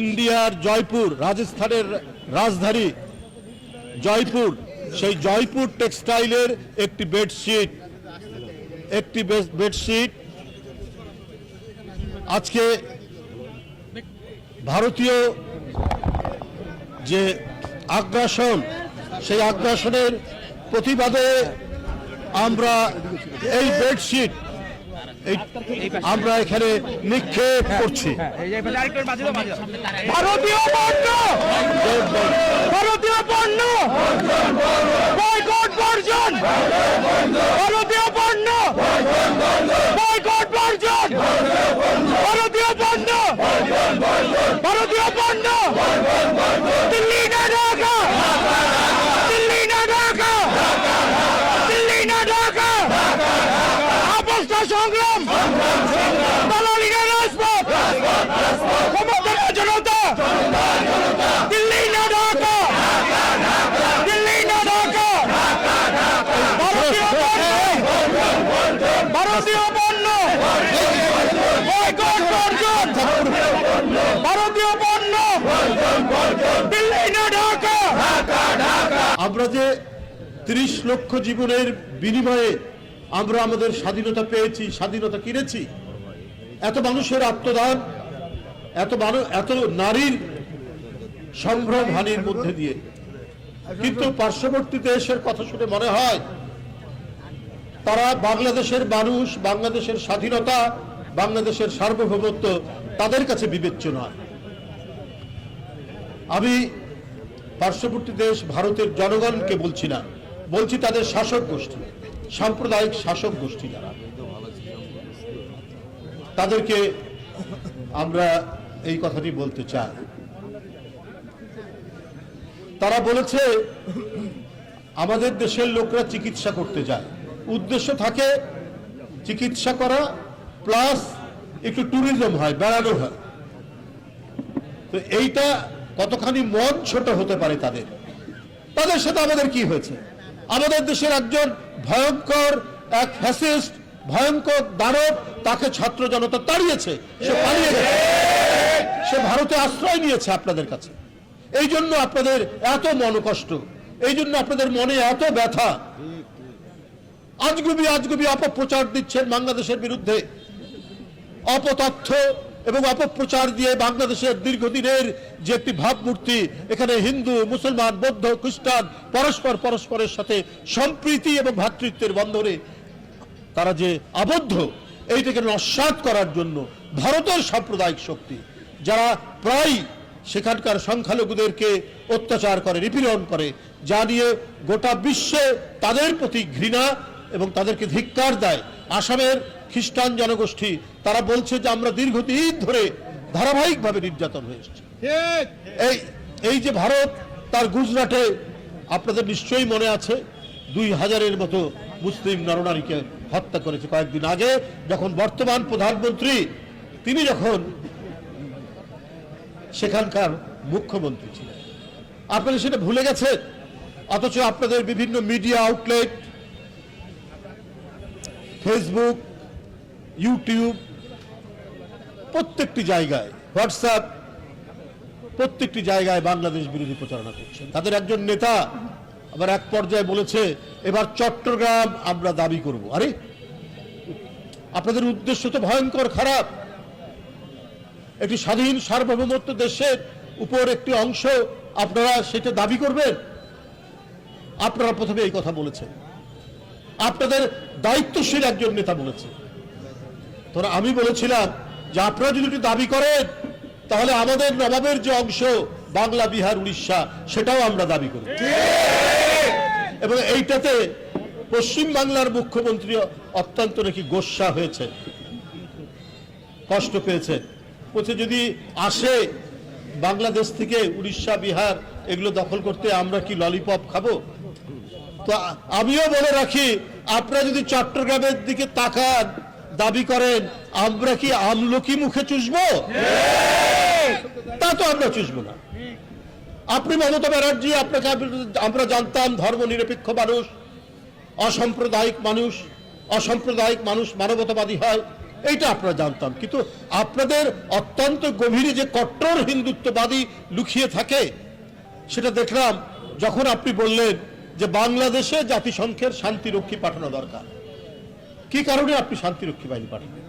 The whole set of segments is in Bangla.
ইন্ডিয়ার জয়পুর, রাজস্থানের রাজধানী জয়পুর, সেই জয়পুর টেক্সটাইলের একটি বেডশিট আজকে ভারতীয় যে আগ্রাসন, সেই আগ্রাসনের প্রতিবাদে আমরা এই বেডশিট আমরা এখানে নিক্ষেপ করছি। ভারতীয় পণ্য, ভারতীয় পণ্য বয়কট বর্জন, ভারতীয় পণ্য বয়কট বর্জন, ভারতীয় পণ্য, ভারতীয় পণ্য, দিল্লি না ঢাকা, দিল্লি না ঢাকা, দিল্লি না ঢাকা, আপোষটা সংগ্রাম, দালালি না রাজপথ, ক্ষমতার জনতা, দিল্লি না ঢাকা, দিল্লি না ঢাকা, ভারতীয় পণ্য, ভারতীয় পণ্য বয়কট বর্জন, ভারতীয় পণ্য, দিল্লি না ঢাকা। আমরা যে 30 লক্ষ জীবনের বিনিময়ে আমরা আমাদের স্বাধীনতা পেয়েছি, স্বাধীনতা কিনেছি, এত মানুষের আত্মদান, এত নারীর সম্ভ্রম হানির মধ্যে দিয়ে, কিন্তু পার্শ্ববর্তী দেশের কথা শুনে মনে হয় তারা বাংলাদেশের মানুষ, বাংলাদেশের স্বাধীনতা, বাংলাদেশের সার্বভৌমত্ব তাদের কাছে বিবেচ্য নয়। আমি পার্শ্ববর্তী দেশ ভারতের জনগণকে বলছি না, বলছি তাদের শাসক গোষ্ঠী, সাম্প্রদায়িক শাসক গোষ্ঠী যারা, তাদেরকে আমরা এই কথাটি বলতে চাই। তারা বলেছে আমাদের দেশের লোকরা চিকিৎসা করতে যায়, উদ্দেশ্য থাকে চিকিৎসা করা প্লাস একটু ট্যুরিজম হয়, বেড়ানো হয়। তো এইটা কতখানি মন ছোট হতে পারে তাদের সাথে আমাদের কি হয়েছে? আমাদের দেশের একজন ভয়ঙ্কর এক ফ্যাসিস্ট, ভয়ঙ্কর দানব, তাকে ছাত্র জনতা তাড়িয়েছে, সে পালিয়ে গেছে, সে ভারতে আশ্রয় নিয়েছে আপনাদের কাছে। এই জন্য আপনাদের এত মনোকষ্ট, এই জন্য আপনাদের মনে এত ব্যথা। আজগুবি অপপ্রচার দিচ্ছেন বাংলাদেশের বিরুদ্ধে, অপতথ্য এবং অপপ্রচার দিয়ে বাংলাদেশের দীর্ঘদিনের যে একটি ভাবমূর্তি, এখানে হিন্দু, মুসলমান, বৌদ্ধ, খ্রিস্টান পরস্পরের সাথে সম্প্রীতি এবং ভ্রাতৃত্বের বন্ধনে তারা যে আবদ্ধ, এইটাকে নস্যাৎ করার জন্য ভারতের সাম্প্রদায়িক শক্তি, যারা প্রায় সেখানকার সংখ্যালঘুদেরকে অত্যাচার করে, নিপীড়ন করে, যা নিয়ে গোটা বিশ্বে তাদের প্রতি ঘৃণা এবং তাদেরকে ধিক্কার দেয়। আসামের খ্রিস্টান জনগোষ্ঠী তারা বলছে যে আমরা দীর্ঘদিন ধরে ধারাবাহিকভাবে নির্যাতন হয়ে এসেছি। এই যে ভারত তার গুজরাটে, আপনাদের নিশ্চয়ই মনে আছে, 2000-এর মতো মুসলিম নরনারীকে হত্যা করেছে কয়েকদিন আগে, যখন বর্তমান প্রধানমন্ত্রী তিনি যখন সেখানকার মুখ্যমন্ত্রী ছিলেন। আপনারা সেটা ভুলে গেছেন, অথচ আপনাদের বিভিন্ন মিডিয়া আউটলেট, ফেসবুক, ইউটিউব, প্রত্যেকটি জায়গায়, হোয়াটসঅ্যাপ, প্রত্যেকটি জায়গায় বাংলাদেশ বিরোধী প্রচারণা করছেন। তাদের একজন নেতা আবার এক পর্যায়ে বলেছে এবার চট্টগ্রাম আমরা দাবি করব। আরে আপনাদের উদ্দেশ্য তো ভয়ঙ্কর খারাপ। একটি স্বাধীন সার্বভৌমত্ব দেশের উপর একটি অংশ আপনারা সেটা দাবি করবেন? আপনারা প্রথমে এই কথা বলেছেন, আপনাদের দায়িত্বশীল একজন নেতা বলেছে। তোরা আমি বলেছিলাম যে আপনারা যদি দাবি করেন তাহলে আমাদের নবাবের যে অংশ বাংলা, বিহার, উড়িষ্যা, সেটাও আমরা দাবি করি। এবং এইটাতে পশ্চিম বাংলার মুখ্যমন্ত্রী অত্যন্ত নাকি গোস্বা হয়েছে, কষ্ট পেয়েছে, বলছে যদি আসে বাংলাদেশ থেকে উড়িষ্যা, বিহার এগুলো দখল করতে আমরা কি ললিপপ খাবো? তো আমিও বলে রাখি, আপনারা যদি চট্টগ্রামের দিকে তাকান, দাবি করেন, আমরা কি আমলকি মুখে চুষবো? তা তো আমরা চুষবো না। আপনি মমতা ব্যানার্জি, আপনাকে আমরা জানতাম ধর্মনিরপেক্ষ মানুষ, অসাম্প্রদায়িক মানুষ মানবতাবাদী হয়, এইটা আপনারা জানতাম, কিন্তু আপনাদের অত্যন্ত গভীরে যে কট্টর হিন্দুত্ববাদী লুকিয়ে থাকে সেটা দেখলাম যখন আপনি বললেন যে বাংলাদেশে জাতিসংঘের শান্তিরক্ষী পাঠানো দরকার। কি কারণে আপনি শান্তিরক্ষী বাহিনী পাঠাবেন?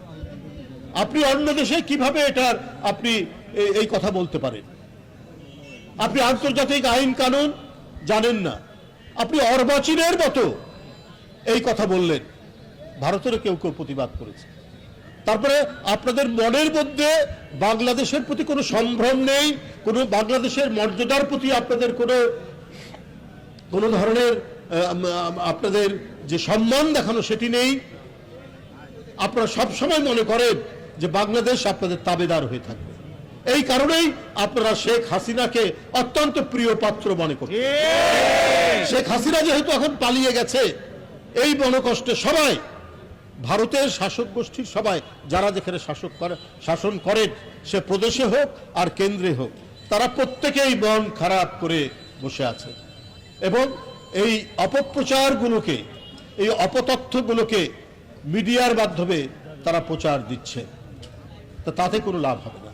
আপনি অন্য দেশে কিভাবে এটার আপনি এই কথা বলতে পারেন? আপনি আন্তর্জাতিক আইন কানুন জানেন না, আপনি অর্বাচীনের মতো এই কথা বললেন। ভারতেরও কেউ কেউ প্রতিবাদ করেছে। তারপরে আপনাদের মনের মধ্যে বাংলাদেশের প্রতি কোনো সম্ভ্রম নেই, কোনো বাংলাদেশের মর্যাদার প্রতি আপনাদের কোনো ধরনের আপনাদের যে সম্মান দেখানো সেটি নেই। আপনারা সবসময় মনে করেন যে বাংলাদেশ আপনাদের তাবেদার হয়ে থাকবে। এই কারণেই আপনারা শেখ হাসিনাকে অত্যন্ত প্রিয় পাত্র মনে করেন। শেখ হাসিনা যেহেতু এখন পালিয়ে গেছে, এই মনোকষ্টে সবাই ভারতের শাসক গোষ্ঠীর সবাই যারা যেখানে শাসন করেন, সে প্রদেশে হোক আর কেন্দ্রে হোক, তারা প্রত্যেকেই মন খারাপ করে বসে আছে এবং এই অপপ্রচারগুলোকে, এই অপতথ্যগুলোকে মিডিয়ার মাধ্যমে তারা প্রচার দিচ্ছে। তাতে কোনো লাভ হবে না।